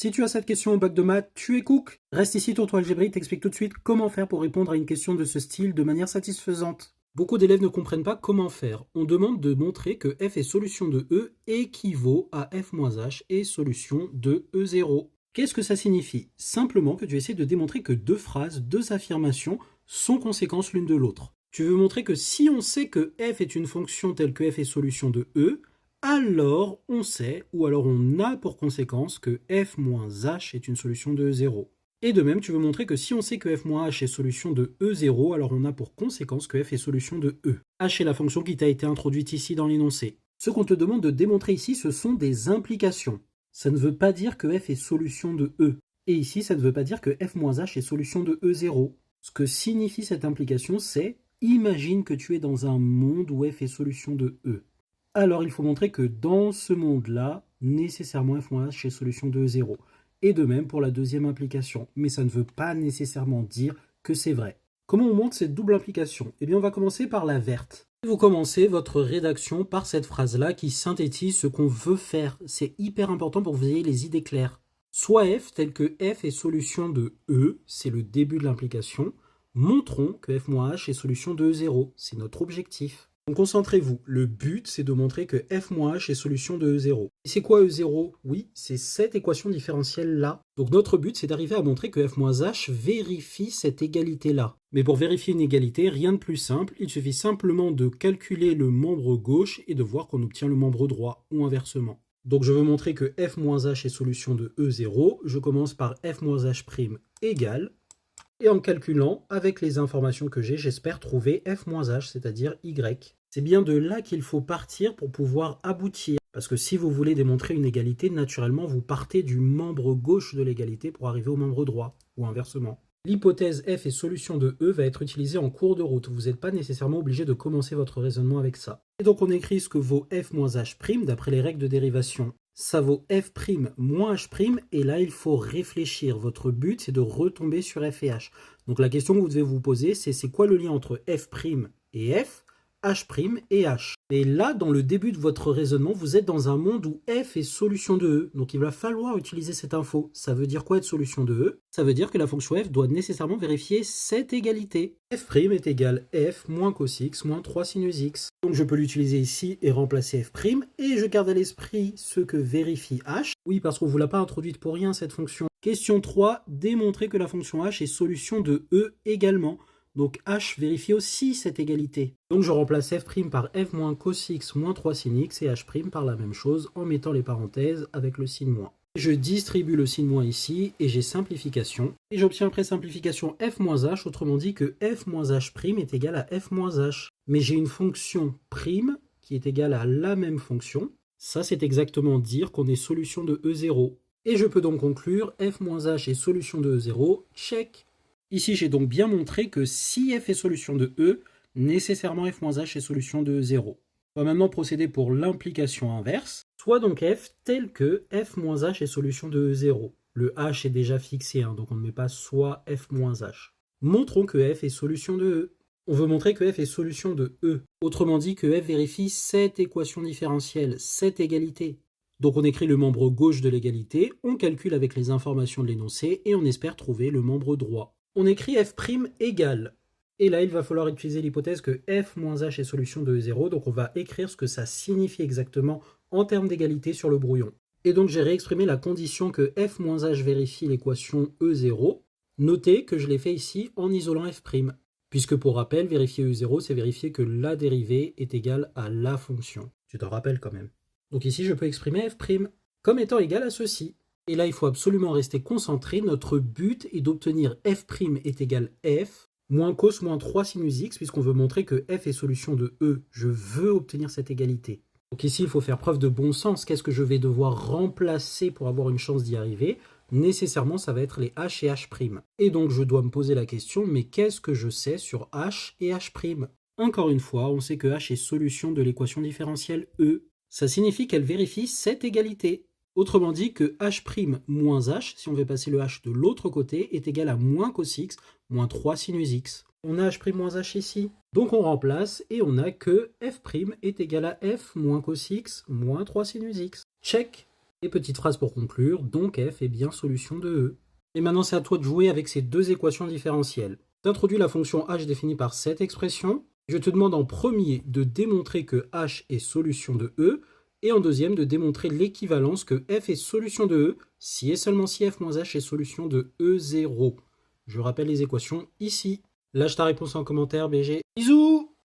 Si tu as cette question au bac de maths, tu es cook. Reste ici, Tonton Algébrique t'explique tout de suite comment faire pour répondre à une question de ce style de manière satisfaisante. Beaucoup d'élèves ne comprennent pas comment faire. On demande de montrer que f est solution de E équivaut à f moins h est solution de E0. Qu'est-ce que ça signifie? Simplement que tu essaies de démontrer que deux phrases, deux affirmations sont conséquences l'une de l'autre. Tu veux montrer que si on sait que f est une fonction telle que f est solution de E, alors on sait, ou alors on a pour conséquence que f moins h est une solution de E0. Et de même, tu veux montrer que si on sait que f moins h est solution de E0, alors on a pour conséquence que f est solution de E. H est la fonction qui t'a été introduite ici dans l'énoncé. Ce qu'on te demande de démontrer ici, ce sont des implications. Ça ne veut pas dire que f est solution de E. Et ici, ça ne veut pas dire que f moins h est solution de E0. Ce que signifie cette implication, c'est imagine que tu es dans un monde où f est solution de E. Alors il faut montrer que dans ce monde-là, nécessairement f moins h est solution de E0. Et de même pour la deuxième implication. Mais ça ne veut pas nécessairement dire que c'est vrai. Comment on montre cette double implication? Eh bien on va commencer par la verte. Vous commencez votre rédaction par cette phrase-là qui synthétise ce qu'on veut faire. C'est hyper important pour que vous ayez les idées claires. Soit f tel que f est solution de E, c'est le début de l'implication. Montrons que f moins h est solution de E0, c'est notre objectif. Donc concentrez-vous, le but c'est de montrer que f moins h est solution de E0. Et c'est quoi E0? Oui, c'est cette équation différentielle là. Donc notre but c'est d'arriver à montrer que f moins h vérifie cette égalité là. Mais pour vérifier une égalité, rien de plus simple, il suffit simplement de calculer le membre gauche et de voir qu'on obtient le membre droit, ou inversement. Donc je veux montrer que f moins h est solution de E0, je commence par f moins h' égale, et en calculant, avec les informations que j'ai, j'espère trouver f moins h, c'est-à-dire y. C'est bien de là qu'il faut partir pour pouvoir aboutir. Parce que si vous voulez démontrer une égalité, naturellement, vous partez du membre gauche de l'égalité pour arriver au membre droit, ou inversement. L'hypothèse f est solution de E va être utilisée en cours de route. Vous n'êtes pas nécessairement obligé de commencer votre raisonnement avec ça. Et donc on écrit ce que vaut f moins h', d'après les règles de dérivation. Ça vaut f' moins h', et là il faut réfléchir. Votre but c'est de retomber sur f et h. Donc la question que vous devez vous poser, c'est quoi le lien entre f' et f, h' et h. Et là, dans le début de votre raisonnement, vous êtes dans un monde où f est solution de E. Donc il va falloir utiliser cette info. Ça veut dire quoi être solution de E? Ça veut dire que la fonction f doit nécessairement vérifier cette égalité. f' est égal f moins cos x moins 3 sinus x. Donc je peux l'utiliser ici et remplacer f', et je garde à l'esprit ce que vérifie h. Oui, parce qu'on ne vous l'a pas introduite pour rien cette fonction. Question 3, démontrer que la fonction h est solution de E également. Donc h vérifie aussi cette égalité. Donc je remplace f' par f moins cos x moins 3 sin x et h' par la même chose en mettant les parenthèses avec le signe moins. Je distribue le signe moins ici et j'ai simplification. Et j'obtiens après simplification f moins h, autrement dit que f moins h' est égal à f moins h. Mais j'ai une fonction prime qui est égale à la même fonction. Ça c'est exactement dire qu'on est solution de E0. Et je peux donc conclure f moins h est solution de E0, check. Ici, j'ai donc bien montré que si f est solution de E, nécessairement f moins h est solution de 0. On va maintenant procéder pour l'implication inverse. Soit donc f tel que f moins h est solution de 0. Le h est déjà fixé, donc on ne met pas soit f moins h. Montrons que f est solution de E. On veut montrer que f est solution de E. Autrement dit que f vérifie cette équation différentielle, cette égalité. Donc on écrit le membre gauche de l'égalité, on calcule avec les informations de l'énoncé et on espère trouver le membre droit. On écrit f' égale. Et là, il va falloir utiliser l'hypothèse que f moins h est solution de E0, donc on va écrire ce que ça signifie exactement en termes d'égalité sur le brouillon. Et donc j'ai réexprimé la condition que f moins h vérifie l'équation E0. Notez que je l'ai fait ici en isolant f', puisque pour rappel, vérifier E0, c'est vérifier que la dérivée est égale à la fonction. Tu t'en rappelles quand même. Donc ici, je peux exprimer f' comme étant égal à ceci. Et là, il faut absolument rester concentré. Notre but est d'obtenir f' est égal f moins cos moins 3 sinus x, puisqu'on veut montrer que f est solution de E. Je veux obtenir cette égalité. Donc ici, il faut faire preuve de bon sens. Qu'est-ce que je vais devoir remplacer pour avoir une chance d'y arriver? Nécessairement, ça va être les h et h'. Et donc, je dois me poser la question, mais qu'est-ce que je sais sur h et h'? Encore une fois, on sait que h est solution de l'équation différentielle E. Ça signifie qu'elle vérifie cette égalité. Autrement dit que h' moins h, si on veut passer le h de l'autre côté, est égal à moins cos x moins 3 sinus x. On a h' moins h ici. Donc on remplace et on a que f' est égal à f moins cos x moins 3 sinus x. Check. Et petite phrase pour conclure, donc f est bien solution de E. Et maintenant c'est à toi de jouer avec ces deux équations différentielles. Tu introduis la fonction h définie par cette expression. Je te demande en premier de démontrer que h est solution de E, et en deuxième de démontrer l'équivalence que f est solution de E si et seulement si f moins h est solution de E0. Je rappelle les équations ici. Lâche ta réponse en commentaire, BG. Bisous!